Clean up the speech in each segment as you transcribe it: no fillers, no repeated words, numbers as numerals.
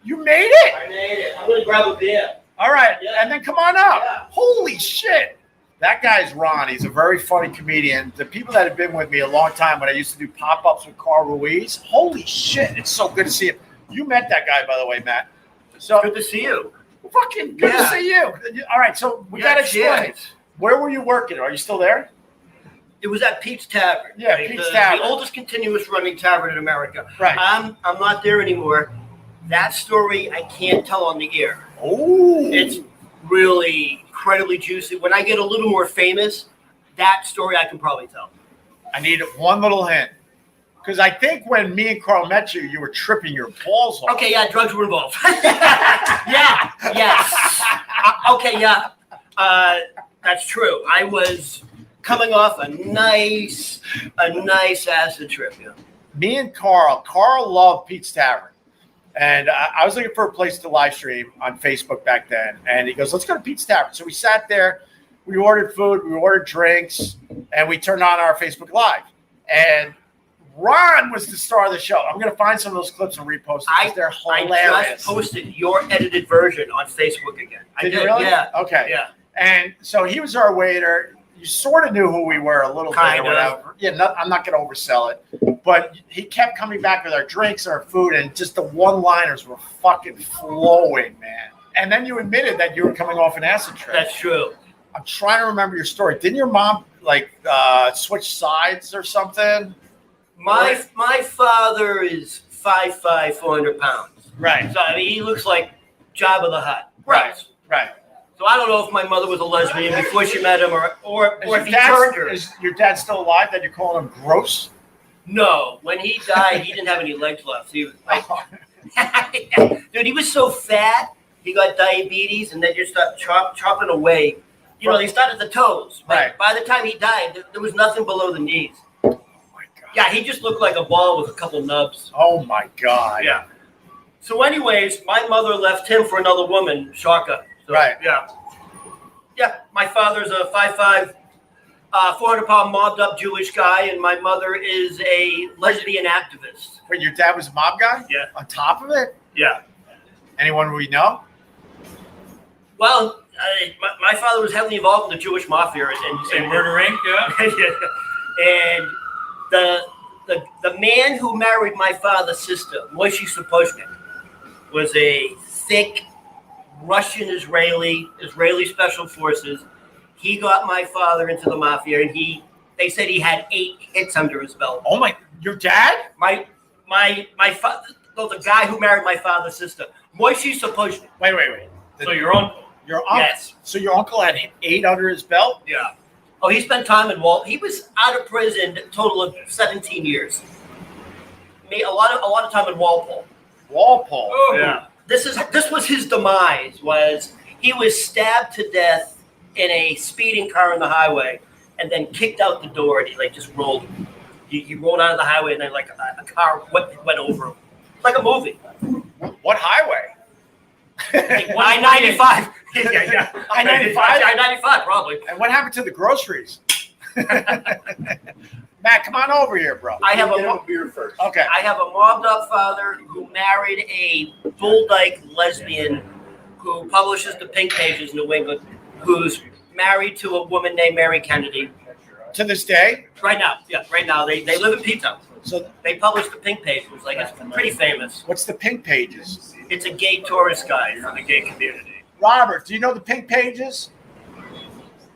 You made it? I made it. I'm going to grab a beer. All right. Yeah. And then come on up. Yeah. Holy shit. That guy's Ron. He's a very funny comedian. The people that have been with me a long time when I used to do pop-ups with Carl Ruiz, holy shit, it's so good to see him. You met that guy, by the way, Matt. So Good to see you. fucking good to see you. All right, so we got to explain. Where were you working? Are you still there? It was at Pete's Tavern. Yeah, right? Pete's Tavern. The oldest continuous running tavern in America. Right. I'm not there anymore. That story I can't tell on the air. Oh. It's really incredibly juicy. When I get a little more famous, that story I can probably tell. I need one little hint. Because I think when me and Carl met you, you were tripping your balls off. Okay, yeah, drugs were involved. That's true. I was coming off a nice acid trip. Yeah. Me and Carl loved Pete's Tavern. And I was looking for a place to live stream on Facebook back then. And he goes, let's go to Pete's Tavern. So we sat there, we ordered food, we ordered drinks, and we turned on our Facebook Live. And Ron was the star of the show. I'm going to find some of those clips and repost them. They're hilarious. I just posted your edited version on Facebook again. Did you really? Yeah. Okay. Yeah. And so he was our waiter. You sort of knew who we were a little bit or whatever. Yeah, I'm not going to oversell it. But he kept coming back with our drinks and our food, and just the one-liners were fucking flowing, man. And then you admitted that you were coming off an acid trip. That's true. I'm trying to remember your story. Didn't your mom, switch sides or something? My father is 5'5", 400 pounds. Right. So I mean, he looks like Jabba the Hutt. Right. So I don't know if my mother was a lesbian before she met him, or if he dad, turned her. Is your dad still alive that you're calling him gross? No. When he died, he didn't have any legs left. He was dude, he was so fat, he got diabetes, and then just started chopping away. You know, they start at the toes. Right. By the time he died, there was nothing below the knees. Yeah, he just looked like a ball with a couple nubs. Oh, my God. Yeah. So anyways, my mother left him for another woman, Shaka. So, Right. Yeah. Yeah, my father's a 5'5", 400-pound mobbed-up Jewish guy, and my mother is a lesbian activist. Wait, your dad was a mob guy? Yeah. On top of it? Yeah. Anyone we know? Well, my father was heavily involved in the Jewish mafia. And Murder Inc., yeah. And the man who married my father's sister, Moshe Sapochnik, was a thick Russian Israeli special forces. He got my father into the mafia, and they said he had 8 hits under his belt. Oh my! Your dad? My father, the guy who married my father's sister, Moshe Sapochnik. Wait. So your uncle. Your uncle? Yes. So your uncle had 8 under his belt? Yeah. Oh, he spent time in He was out of prison a total of 17 years. Made a lot of time in Walpole. Walpole. Oh. Yeah. This was his demise. Was he was stabbed to death in a speeding car on the highway, and then kicked out the door, and he just rolled. He rolled out of the highway, and then a car went over him, like a movie. What highway? I-95. Yeah. I-95? I-95, probably. And what happened to the groceries? Matt, come on over here, bro. I have a beer first. Okay. I have a mobbed-up father who married a bull-dyke lesbian who publishes the Pink Pages in New England, who's married to a woman named Mary Kennedy. To this day? Right now. They live in P-Town. So they publish the Pink Pages. It's pretty famous. What's the Pink Pages? It's a gay tourist guide for the gay community. Robert, do you know the Pink Pages?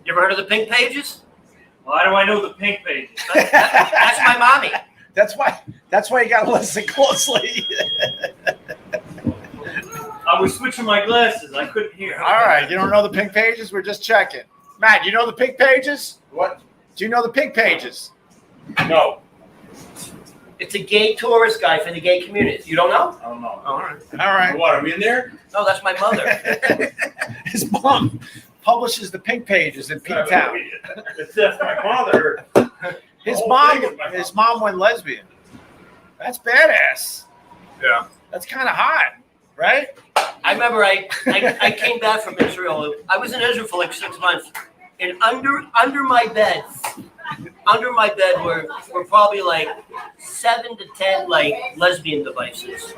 You ever heard of the Pink Pages? Why do I know the Pink Pages? That's my mommy. That's why you got to listen closely. I was switching my glasses. I couldn't hear. All right. You don't know the Pink Pages? We're just checking. Matt, you know the Pink Pages? What? Do you know the Pink Pages? No. It's a gay tourist guide for the gay community. You don't know? I don't know. All right. All right. What, are we in there? No, that's my mother. His mom publishes the Pink Pages in P-Town. It's my father. His mom went lesbian. That's badass. Yeah. That's kind of hot, right? I remember I came back from Israel. I was in Israel for like 6 months, and under my bed, under my bed were probably like 7 to 10 like lesbian devices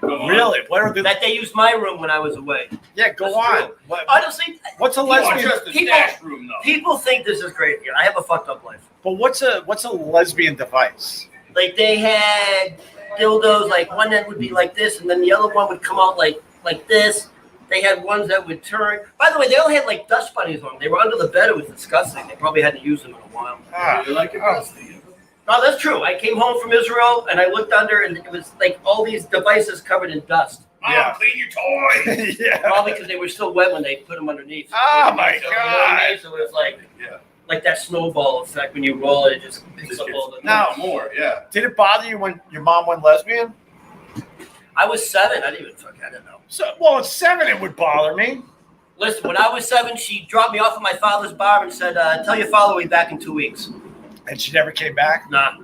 Really? What are the? that they used my room when I was away. Yeah, go That's on. true. What, Honestly, what's a It's lesbian? just the People- stash room, though. people think this is crazy. I have a fucked up life. But what's a lesbian device? Like they had dildos, like one that would be like this, and then the other one would come out like this. They had ones that would turn. By the way, they all had like dust bunnies on them. They were under the bed. It was disgusting. They probably hadn't used them in a while. Ah, You like it, Rusty? No, that's true. I came home from Israel and I looked under, and it was like all these devices covered in dust. Yeah. Clean your toys. yeah. Probably because they were still wet when they put them underneath. Oh my So, you know what I mean? God. So it's like Yeah. like that snowball effect when you roll it, it just picks up all the. No. More, yeah. Did it bother you when your mom went lesbian? I was 7. I didn't even I didn't know. So, well, at 7 it would bother me. Listen, when I was 7, she dropped me off at my father's bar and said, "Tell your father we'll be back in 2 weeks." And she never came back. Nah.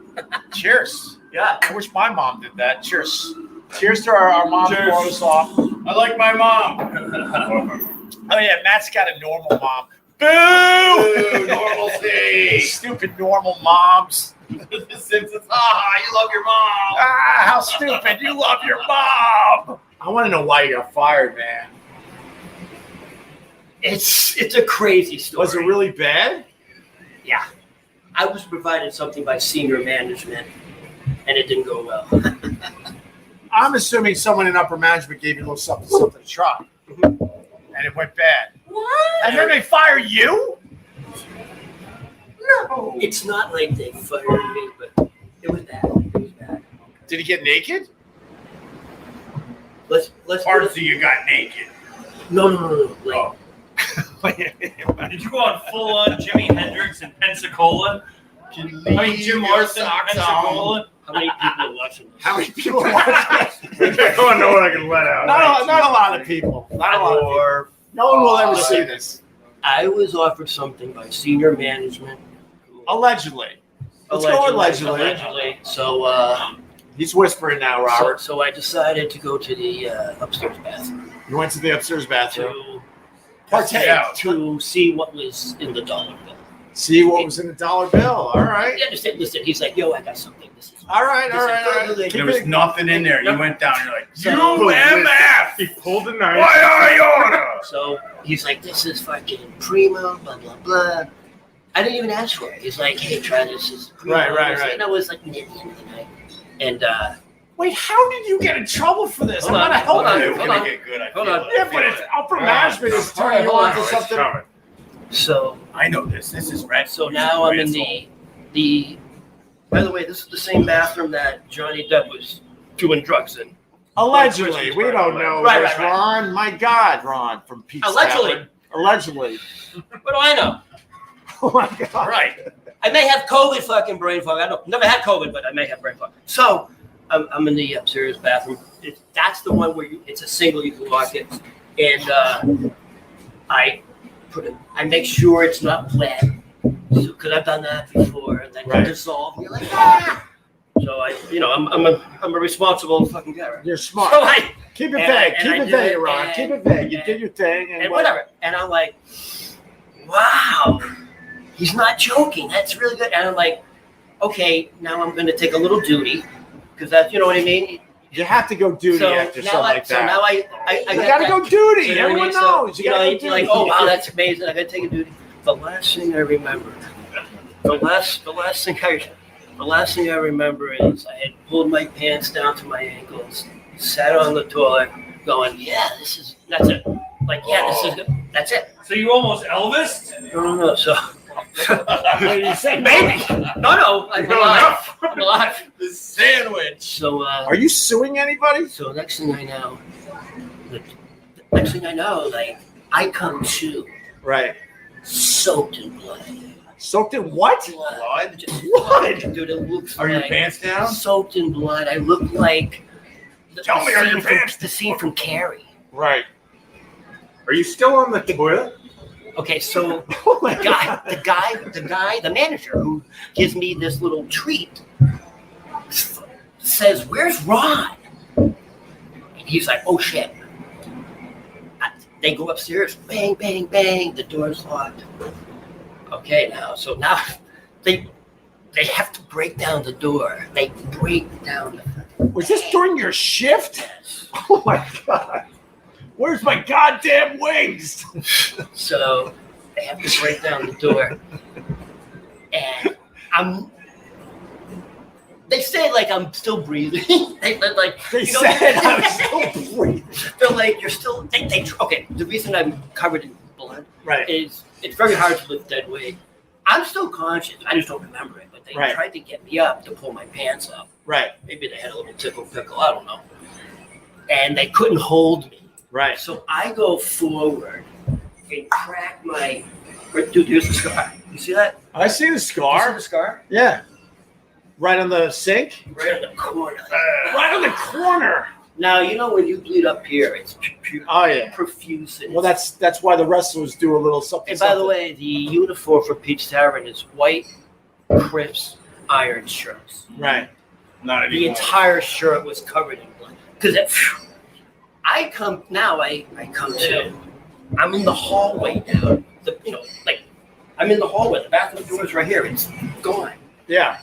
Cheers. Yeah. I wish my mom did that. Cheers. Cheers to our mom who Cheers. brought us off. I like my mom. Oh yeah, Matt's got a normal mom. Boo! Ooh, normalcy. Stupid normal moms. The Simpsons. Ah, you love your mom. Ah, how stupid! You love your mom. I want to know why you got fired, man. It's a crazy story. Was it really bad? Yeah. I was provided something by senior management, and it didn't go well. I'm assuming someone in upper management gave you a little something to try, and it went bad. What? And then they fire you? No. It's not like they fired me, but it was bad. It was bad. Did he get naked? Let's Parts of you got naked. No. Like, Oh. Did you go on full on Jimi Hendrix in Pensacola? I mean, Jim Morrison in Pensacola? how many people are watching this? How many people watch that? I don't know what I can let out. Not a lot of people. Not a lot of people. No one will ever see this. I was offered something by senior management. Allegedly. Let's go allegedly. Allegedly. So, He's whispering now, Robert. so I decided to go to the upstairs bathroom You went to the upstairs bathroom. to Partake. to see what was in the dollar bill. See what was in the dollar bill. All right. Yeah, listen. He's like, "Yo, I got something. This is." All right. Keep There was it- nothing in there. You went down. You're like, So- UMF. He pulled a knife. Why are you on us? So he's like, "This is fucking primo, blah blah blah." I didn't even ask for it. He's like, "Hey, try this." This is primo. Right. And I was like, near the end of the night, and Wait, how did you get in trouble for this? Hold I'm on, gonna help hold on. you. It's gonna get good. I Hold feel on. it. Yeah, but it's upper management is turning you Hold on on. to It's something. coming. so I know this. This is red. so now I'm in the. By the way, this is the same bathroom that Johnny Depp was doing drugs in. Allegedly, we don't know. Right, this, right, right. Ron. My God, Ron from Pete's Allegedly. Tavern. Allegedly. What do I know? Oh my God. Right. I may have COVID fucking brain fog. I don't never had COVID, but I may have brain fog. So I'm in the upstairs bathroom. That's the one where it's a single, you can lock it, and I make sure it's not wet, because I've done that before, and then Right. you dissolve. And you're like, ah! So I'm a responsible fucking guy. Right? You're smart. So I Keep it and vague. I Keep it did vague, it, Ron. and- Keep it vague. You and- did your thing, and whatever, and I'm like, wow, he's not joking. That's really good. And I'm like, okay, now I'm going to take a little duty, because that's, you know what I mean. You have to go duty So after now something like so that. now I you got gotta that. go duty. You know what I Everyone mean? So, knows. You gotta go you're duty. like, oh wow, that's amazing. I got to take a duty. The last thing I remember, the last thing I remember is I had pulled my pants down to my ankles, sat on the toilet, going, yeah, that's it. Like, yeah, this is good. That's it. So you almost Elvis? No. So What did you say? maybe. No. I'm alive. I'm alive. The sandwich. So Are you suing anybody? So next thing I know, like I come to Right. soaked in blood. Soaked in what? Blood? Just What? Dude, it looks Are your like pants down? soaked in blood. I look like Tell me, are your scene from- pants the scene from Carrie. Right. Are you still on the toilet? Okay, so Oh my the manager who gives me this little treat says, "Where's Ron?" And he's like, "Oh shit." They go upstairs, bang, bang, bang. The door's locked. Okay, now they have to break down the door. They break down the Was this during your shift? fence. Oh my God. Where's my goddamn wings? So they have to break down the door. And they say like I'm still breathing. They're like, They you know, said I'm still breathing. they're like, you're still, okay, the reason I'm covered in blood Right. is it's very hard to lift dead weight. I'm still conscious. I just don't remember it. But they Right. tried to get me up to pull my pants up. Right. Maybe they had a little tickle pickle. I don't know. And they couldn't hold me. Right. So I go forward and crack my. Dude, here's the scar. You see that? I see the You see scar. the scar? Yeah. Right on the sink? Right in the corner. Right on the corner. Now, you know when you bleed up here, it's Oh, yeah. profuse. And Well, that's why the wrestlers do a little something. And by the something. way, the uniform for Pete's Tavern is white, crisp, iron shirts. Right. Not The anymore. entire shirt was covered in blood. Because I come to, I'm in the hallway now. I'm in the hallway. The bathroom door is right here. It's gone. Yeah.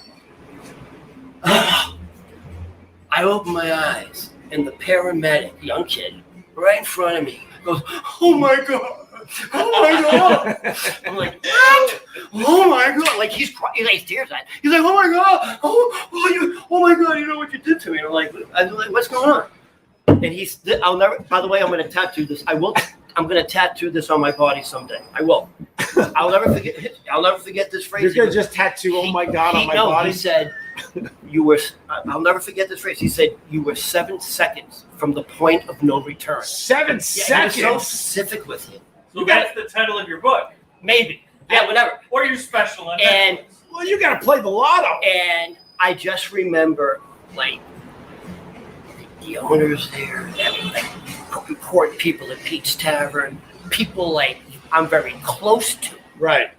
I open my eyes, and the paramedic, young kid, right in front of me, goes, "Oh my God! Oh my God!" I'm like, "What? Oh my God!" Like he's crying. He's like tears. He's like, "Oh my God! Oh my God! You know what you did to me?" And I'm like, "What's going on?" And he's. I'll never. By the way, I'm going to tattoo this. I will. I'm going to tattoo this on my body someday. I will. I'll never forget. I'll never forget this phrase. You're gonna just tattoo "Oh my God" on my body. He said, "You were." I'll never forget this phrase. He said, "You were 7 seconds from the point of no return." 7 Yeah, seconds. he was so specific with him. So that's the title of your book. Maybe. Yeah, whatever. Or your special. on And Well, you gotta play the lotto. and I just remember like the owners there, like important people at Pete's Tavern, people like I'm very close to Right.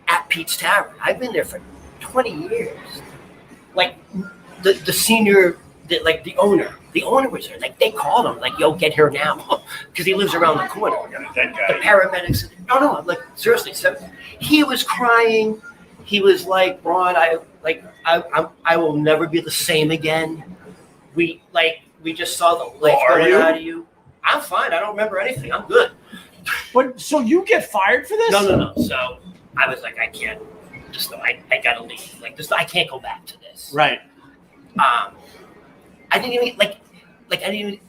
at Pete's Tavern. I've been there for 20 years. Like the senior, the owner was there. Like they called him, like, "Yo, get here now," because he lives around the corner. That The guy. paramedics said, no, like seriously. So he was crying. He was like, "Ron, I will never be the same again. We just saw the life Are going you? out of you." I'm fine. I don't remember anything. I'm good. But so you get fired for this? No. So I was like, I can't. Just I gotta leave. Like this, I can't go back to this. Right. I didn't even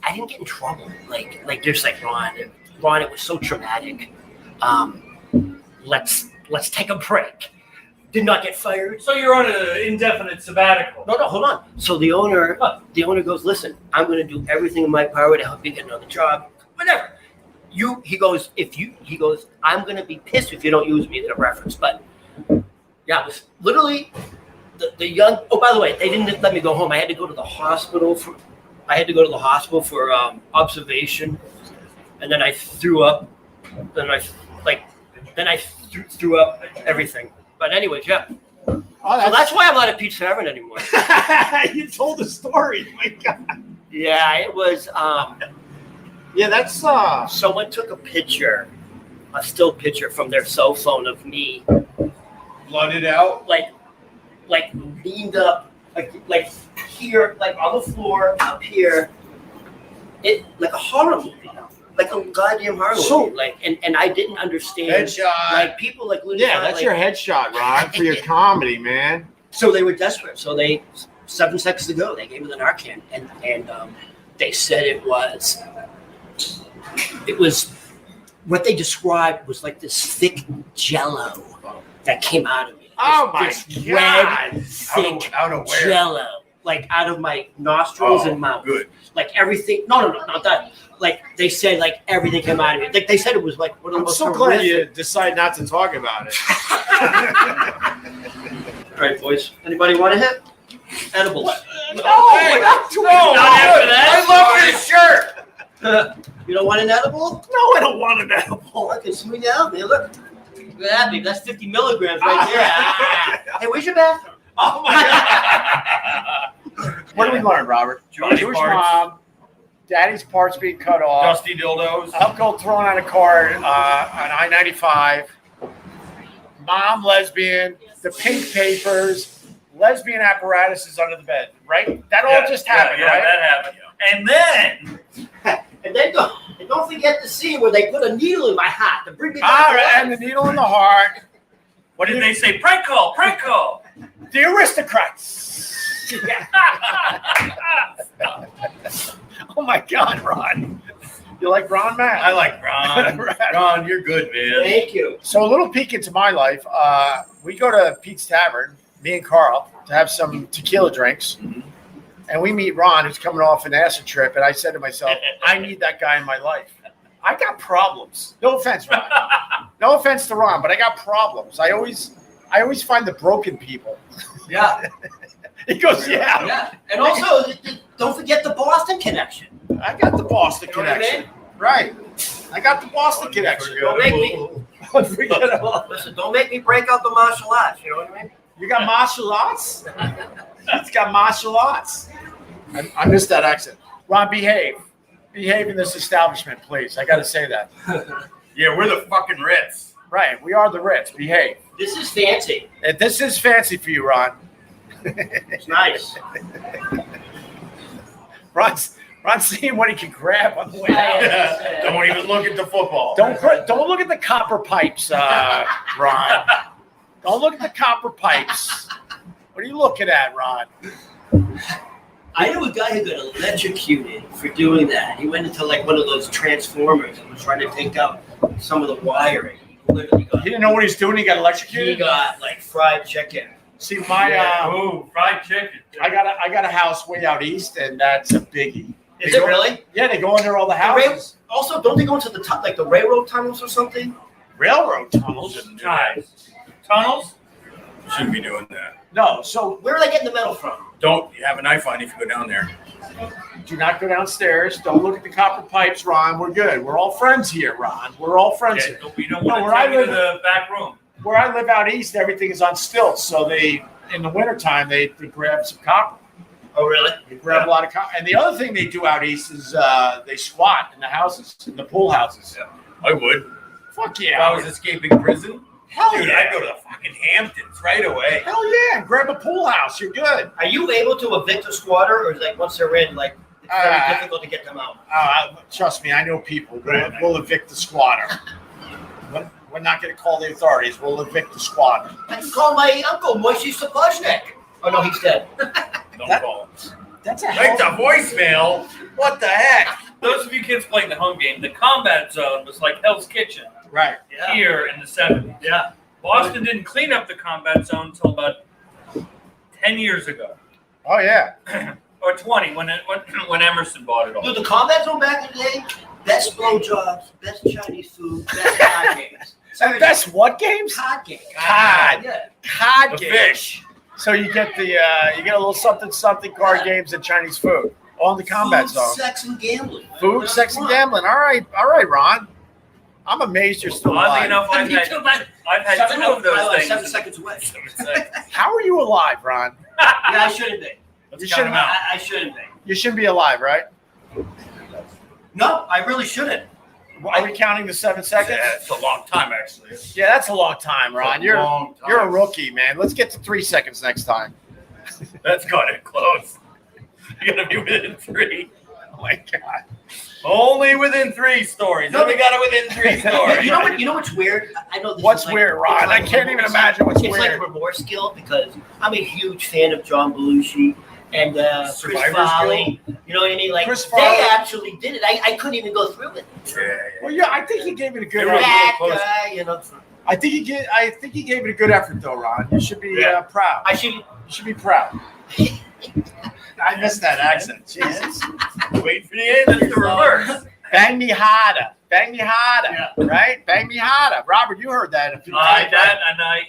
I didn't get in trouble. Like there's like Ron, it was so traumatic. Let's take a break. Did not get fired. So you're on an indefinite sabbatical. No, hold on. So the owner goes, "Listen, I'm going to do everything in my power to help you get another job. Whatever." He goes, "I'm going to be pissed if you don't use me as a reference." But yeah, it was literally the young. Oh, by the way, they didn't let me go home. I had to go to the hospital for observation, and then I threw up. Then I threw up everything. But anyways, yeah. Oh, So that's why I'm not at Pete's Tavern anymore. You told the story. My God. Yeah, it was. Yeah, that's Someone took a still picture from their cell phone of me, Blooded out. like leaned up, like here, like on the floor, up here. It like a horror movie, like a goddamn horror movie. Like, and I didn't understand. Headshot. Like people like literally. yeah, that's your headshot, Ron, for your comedy, man. So they were desperate. So 7 seconds ago, they gave me the Narcan, and they said it was what they described was like this thick Jello that came out of me. Oh my This God. red, thick Out of where? Jello, like out of my nostrils and mouth. Good. Like everything. No, not that. Like they said, like everything came out of me. Like they said, it was like one of the I'm most so glad you horrific- decide not to talk about it. All right, boys. Anybody want to hit edibles? No, we're not doing that. I love this shirt. You don't want an edible? No, I don't want an edible. Oh, I can smooth you out, man. Look at that, baby. That's 50 milligrams right there. Hey, where's your bathroom? Oh my God. What did we learn, Robert? Johnny Jewish parts. mom, daddy's parts being cut off, Dusty dildos. alcohol thrown on a car on I-95, mom lesbian, the pink papers, lesbian apparatuses under the bed, right? That all just happened, yeah, right? that happened. And then don't forget the scene where they put a needle in my heart to bring me back All to right, life. and the needle in the heart. what did they say? Prank call, prank call. The aristocrats. Oh my God, Ron. You like Ron, Matt? I like Ron. Ron, you're good, man. Thank you. So a little peek into my life. We go to Pete's Tavern, me and Carl, to have some tequila drinks. And we meet Ron, who's coming off an acid trip. And I said to myself, I need that guy in my life. I got problems. No offense, Ron. No offense to Ron, but I got problems. I always find the broken people. Yeah. He goes, yeah. Yeah. And also, don't forget the Boston connection. I got the Boston You know what I connection. mean? Right. I got the Boston connection. Don't make me Unforgettable. listen. Don't make me break out the martial arts. You know what I mean? You got martial arts? It's got martial arts. I missed that accent. Ron, behave. Behave in this establishment, please. I got to say that. Yeah, we're the fucking Ritz. Right. We are the Ritz. Behave. This is fancy. And this is fancy for you, Ron. It's nice. Ron's seeing what he can grab on the way out. Yeah. Don't even look at the football. Don't look at the copper pipes, Ron. Don't look at the copper pipes. What are you looking at, Ron? I knew a guy who got electrocuted for doing that. He went into like one of those transformers and was trying to take out some of the wiring. He literally got. He didn't know what he was doing. He got He electrocuted. got like fried chicken. See, my Ooh, fried chicken. I got a house way out east, and that's a biggie. Is it really? Yeah, they go under all the The houses. Also, don't they go into the top, like the railroad tunnels or something? Railroad tunnels. Guys, tunnels? Shouldn't be doing that. No, so Where are they getting the metal from? Don't have an knife on if you go down there. do not go downstairs. Don't look at the copper pipes, Ron. We're good. We're all friends here, Ron. We're all friends here. We don't No, want where to I take you live- to the back room. Where I live out east, everything is on stilts. So in the wintertime, they grab some copper. Oh, really? They grab a lot of copper. And the other thing they do out east is they squat in the houses, in the pool houses. I would. Fuck If yeah. I was escaping prison, Hell dude, yeah. I'd go to the fucking Hamptons right away. Hell yeah. Grab a pool house. You're good. Are you able to evict a squatter, or is like once they're in, like it's very difficult to get them out? Trust me, I know people. We'll evict the squatter. We're not going to call the authorities. We'll evict the squatter. I can call my uncle Moishy Sapojnik. Oh no, he's dead. Don't That- call him. That's a Right hell to voicemail. What the heck? Those of you kids playing the home game, the combat zone was like Hell's Kitchen Right. Yeah. here in the 70s. Yeah. Boston didn't clean up the combat zone until about 10 years ago. Oh, yeah. Or 20 when Emerson bought it all. Dude, the combat zone back in the day, best blowjobs, best Chinese food, best card games. Seriously, Best what games? card games. Cod. Yeah. Cod The games. fish. So you get a little something card games and Chinese food on the combat Food, zone. sex, and gambling. Food, That's sex, and fun. gambling. All right, Ron. I'm amazed you're still Oddly alive. enough, I've had two of those things. 7 seconds away. How are you alive, Ron? Yeah, I shouldn't be. Let's You count shouldn't- them out. I shouldn't be. You shouldn't be alive, right? No, I really shouldn't. Are we counting the 7 seconds? Yeah, it's a long time, actually. Yeah, that's a long time, Ron. It's a long time. You're a rookie, man. Let's get to 3 seconds next time. That's got it close. You gotta be within 3. Oh my God. Only within 3 stories. No, We got it within 3 stories. You know what's weird? I know this What's is like, weird, Ron? it's like I can't even remorse- imagine what's it's weird. like remorse guilt because I'm a huge fan of John Belushi and Chris Survivor's Farley. You know what I mean? Like Chris they Farley. actually did it. I couldn't even go through it. Well, yeah, I think he gave it a good They were effort. That close. guy, you know. I think he gave it a good effort, though, Ron. You should be proud. I should. You should be proud. I missed that accent. Jesus. Wait for the end. That's the reverse. Bang me harder. Bang me harder. Right? Bang me harder. Robert, you heard that a few times.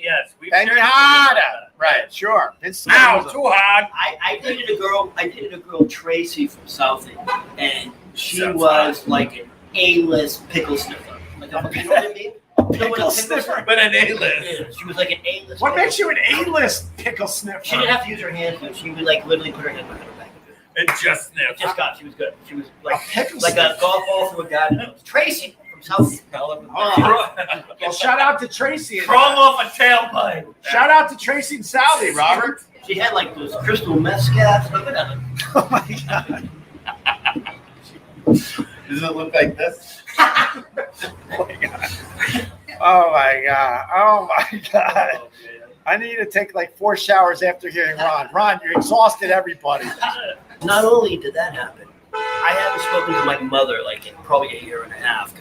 Yes. We've Bang me shared harder. this. Right, sure. Vince Ow, Staples. too hard. I dated a girl. I dated a girl, Tracy from Southend, and she Sounds was hot. like an A-list pickle sniffer. Like, you know what I mean? You know what a Pickle sniffer. But an A-list. is? She was like an A-list. What pickle makes you an A-list pickle sniffer? She didn't have to use her hands, though. She would like literally put her hand behind her back. It just sniffed. Just got. She was good. She was A like pickle like a sniffer. golf ball through a garden hose. Tracy from Well, shout out to Tracy. Crawl off a tailpipe. Shout out to Tracy and Sally, Robert. She had like those crystal meth caps. Look at that. Oh my God. Does it look like this? Oh my God. Oh my God. Oh my God. I need to take like 4 showers after hearing Ron. Ron, you exhausted everybody. Not only did that happen, I haven't spoken to my mother like in probably a year and a half.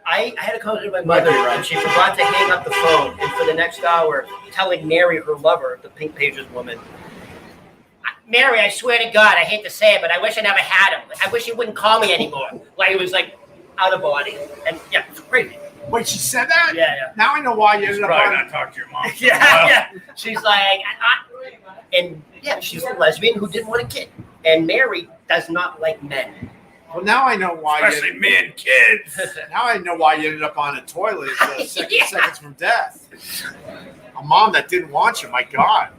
I had a conversation with my mother, and she forgot to hang up the phone. And for the next hour, telling Mary, her lover, the Pink Pages woman, Mary, I swear to God, I hate to say it, but I wish I never had him. I wish he wouldn't call me anymore. Like it was like out of body. And yeah, it's crazy. Wait, she said that? Yeah, yeah. Now I know why you ended up Probably on. not talk to your mom. Yeah. She's like, and yeah, she's a lesbian who didn't want a kid. And Mary does not like men. Well, now I know why. Especially me and kids. Now I know why you ended up on a toilet seconds from death. A mom that didn't want you. My God.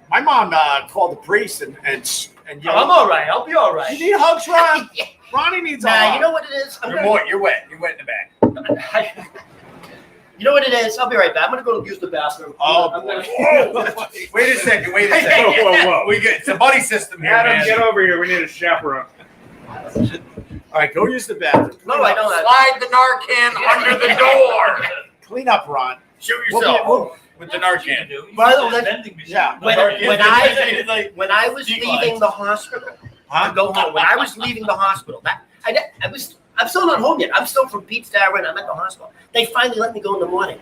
My mom called the priest and yelled. I'm all right. I'll be all right. You need hugs, Ron? Ronnie needs a hug. You know what it is? You're wet. You're wet in the back. You know what it is? I'll be right back. I'm going to go use the bathroom. Oh, I'm boy. gonna- Wait a second. Whoa. We get it's a buddy system here, Adam, man. get over here. We need a chaperone. All right, go use the bathroom. No, I don't. Slide the Narcan under the door. Clean up, Ron. Shoot We'll yourself with the Narcan. By the way, Vending machine. Yeah. when I was leaving the hospital to go home, when I was leaving the hospital, I'm still not home yet. I'm still from Pete's Tavern. I'm at the hospital. They finally let me go in the morning,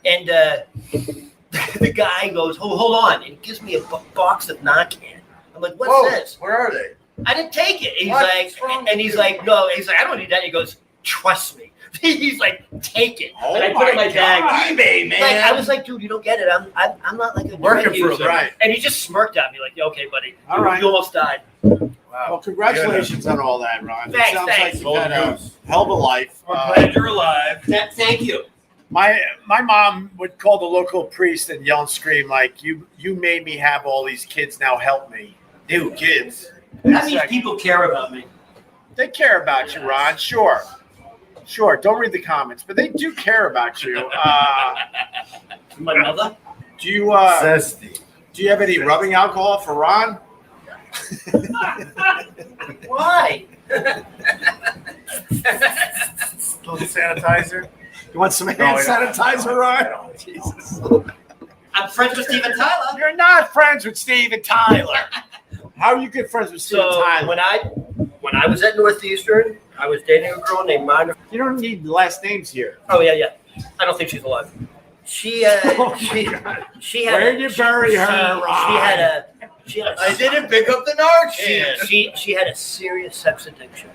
and the guy goes, "Hold on," and he gives me a box of Narcan. I'm like, "What's this?" Where are they? I didn't take it. He's What? like, What's wrong and with he's you? like, no. He's like, I don't need that. He goes, trust me. He's like, take it. Oh and I put it in my bag. eBay, man. Like, I was like, dude, you don't get it. I'm not like a Working drug for user. right. And he just smirked at me like, okay, buddy. All right. You almost died. Well, congratulations on all that, Ron. Thanks, it sounds thanks. like you've had a hell of a life. We're glad you're alive. Thank you. My mom would call the local priest and yell and scream like, "You made me have all these kids. Now help me." Ew, kids. That means people care about me. They care about you, Ron. Sure. Don't read the comments, but they do care about you. My mother? Do you Zesty. do you have any rubbing alcohol for Ron? Why? Sanitizer. You want some hand sanitizer, Ron? Jesus. I'm friends with Steven Tyler. You're not friends with Steven Tyler. How are you good friends with Steven So Tyler? when I was at Northeastern, I was dating a girl named Margaret. You don't need last names here. Oh yeah. I don't think she's alive. She had. Where'd you bury her, Ron? I didn't pick up the Narcan. She had a serious sex addiction,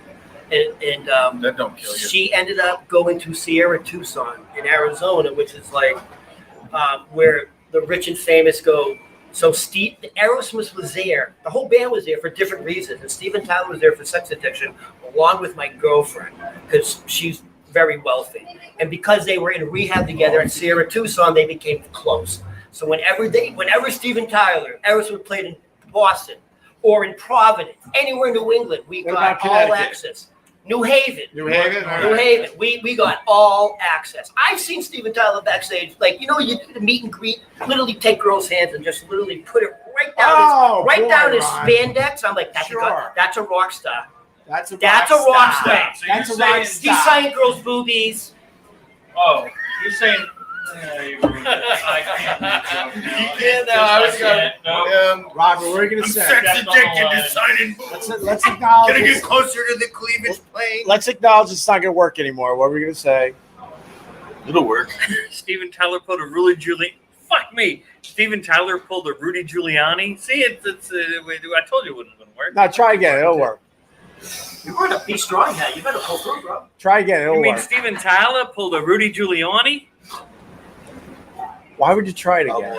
and That don't kill you. she ended up going to Sierra Tucson in Arizona, which is like where the rich and famous go. So Aerosmith was there. The whole band was there for different reasons, and Steven Tyler was there for sex addiction, along with my girlfriend, because she's very wealthy. And because they were in rehab together at Sierra Tucson, they became close. So whenever Steven Tyler, Aerosmith played in Boston or in Providence, anywhere in New England, we What got about all Connecticut? access. New Haven. New Haven? All New right. Haven. We got all access. I've seen Steven Tyler backstage, like, you do the meet and greet, literally take girls' hands and just literally put it right down his Ron. spandex. I'm like, that's Sure. that's a rock star. That's a That's rock a rock star. star. So That's a you're rock saying, star. He's signing girls' boobies. oh, you're saying, you ruined it. I can't. You can't now. I was going. No. Robert, what are you going to say? Sex That's not addicted alive. to signing boobs. Let's acknowledge Gonna this. get closer to the cleavage plane. Let's acknowledge it's not going to work anymore. What were we going to say? It'll work. Steven Tyler pulled a Rudy Giuliani. Fuck me. Steven Tyler pulled a Rudy Giuliani. See, it's I told you it wouldn't work. No, try again. It'll work. You're going to be strong now. You better pull through, bro. Try again. It'll You mean work. Steven Tyler pulled a Rudy Giuliani? Why would you try it again?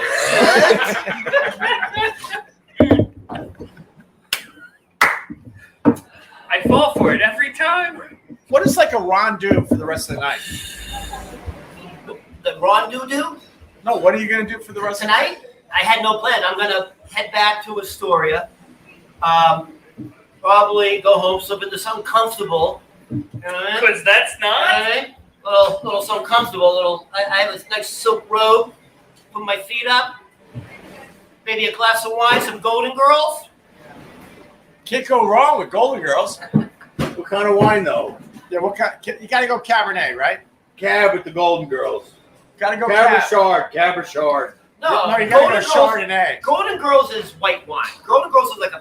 I fall for it every time. What does like a Ron do for the rest of the night? The Ron Doo-Doo? No, what are you going to do for the rest of the night? Tonight, I had no plan. I'm going to head back to Astoria. Probably go home, slip into something comfortable, You know what I mean? Because that's not. Little something comfortable. I have this nice silk robe. Put my feet up. Maybe a glass of wine, some Golden Girls. Can't go wrong with Golden Girls. What kind of wine though? Yeah, what kind? You got to go Cabernet, right? Cab with the Golden Girls. Got to go Cab. Caberchard. No, you got to go Chardonnay. Golden Girls is white wine. Golden Girls is like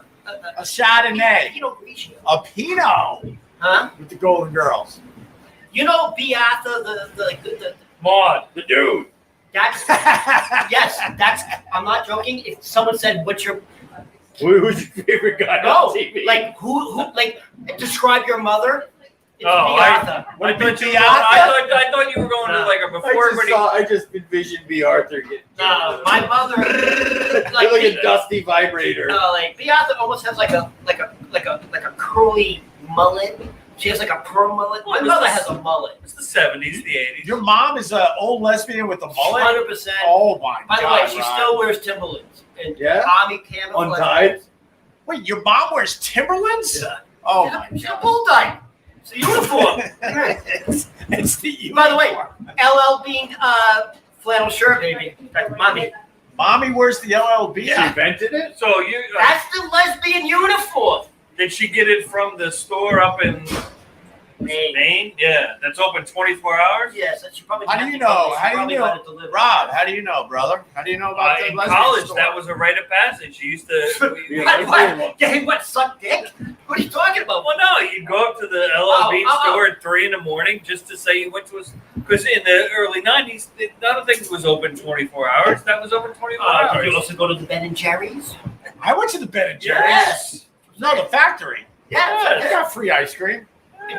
A Chardonnay. Pinot Grigio. A Pinot. Huh? With the Golden Girls. You know Beata, the Maud, the dude. that's yes, that's I'm not joking. If someone said what's your Who's your favorite guy no, on TV? like who like describe your mother? It's Oh, Beata. I thought you were going to like a before. I just envisioned B. Arthur getting. No, my mother like a dusty vibrator. like Beata almost has like a curly mullet. She has like a pearl mullet. My mother has a mullet. It's the 70s, the 80s. Your mom is an old lesbian with a mullet? 100%. Oh, my God. By the way, she Ron. still wears Timberlands. And Yeah? Tommy camouflage. Untied? Wait, your mom wears Timberlands? Yeah. Oh, my She's a God. bull type. It's a uniform. It's the uniform. By the way, LL Bean flannel shirt, baby. Like, mommy. Mommy wears the LLB. She invented it? So you That's the lesbian uniform. did she get it from the store up in Maine? Yeah, that's open 24 hours. Yes, she probably. How do you know? She How do you probably know? got it delivered. Rob, how do you know, brother? How do you know about the In lesbian college, store? that was a rite of passage. You used to. What? Getting what? Suck dick? What are you talking about? Well, no, you'd go up to the LLB store at 3 a.m. just to say you went to a. Because in the early 90s, none of things was open 24 hours. That was open 24 Did hours. you also go to the Ben and Jerry's? I went to the Ben and Jerry's. Yes. No, the factory. Yeah. They got free ice cream.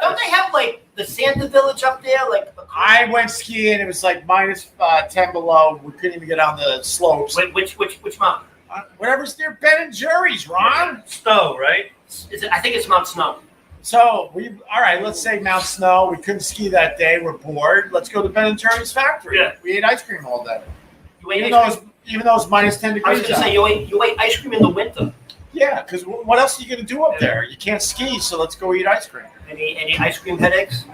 Don't they have like the Santa Village up there? Like I went skiing. It was like minus 10 below. We couldn't even get on the slopes. Wait, which mountain? Whatever's near Ben and Jerry's, Ron. Snow, right? Is it? I think it's Mount Snow. So all right, let's say Mount Snow. We couldn't ski that day. We're bored. Let's go to Ben and Jerry's factory. Yeah. We ate ice cream all day. You ate Even ice cream? though it's minus 10 I was degrees going to out. say you ate ice cream in the winter. Yeah, because what else are you going to do up there? You can't ski, so let's go eat ice cream. Any ice cream headaches?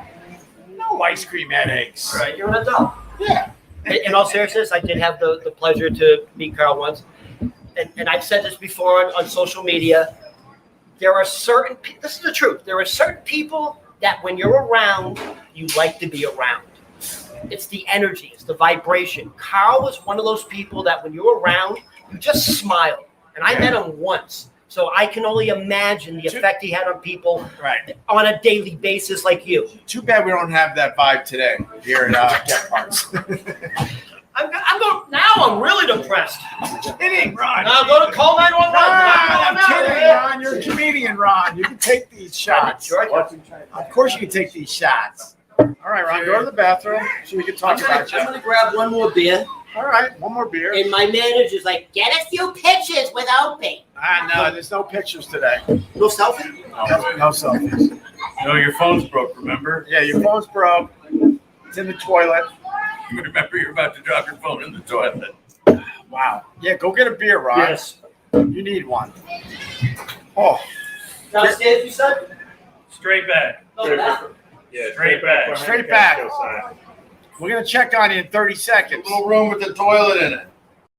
No ice cream headaches. All right, you're an adult. Yeah. In all seriousness, I did have the pleasure to meet Carl once, and I've said this before on social media. There are certain this is the truth. There are certain people that when you're around, you like to be around. It's the energy, it's the vibration. Carl was one of those people that when you're around, you just smile. And I met him once, so I can only imagine the effect he had on people Right. on a daily basis like you. Too bad we don't have that vibe today here at Gebhards. I'm going now. I'm really depressed. Kidding, Ron. Now go to call 911. Ron, I'm kidding, Ron. You're a comedian, Ron. You can take these shots. Sure. Of course you can take these shots. All right, Ron, go to the bathroom so we can talk about you. I'm gonna grab one more beer. All right, one more beer. And my manager's like, get a few pictures with Opie. No, there's no pictures today. No selfie? No selfies. No, your phone's broke, remember? Yeah, your phone's broke. It's in the toilet. You remember you're about to drop your phone in the toilet. Wow. Yeah, go get a beer, Ron. Yes. You need one. Oh. Downstairs, you said? Straight back. No, bathroom. Yeah, Straight back. Straight back. We're going to check on you in 30 seconds. Little room with the toilet in it.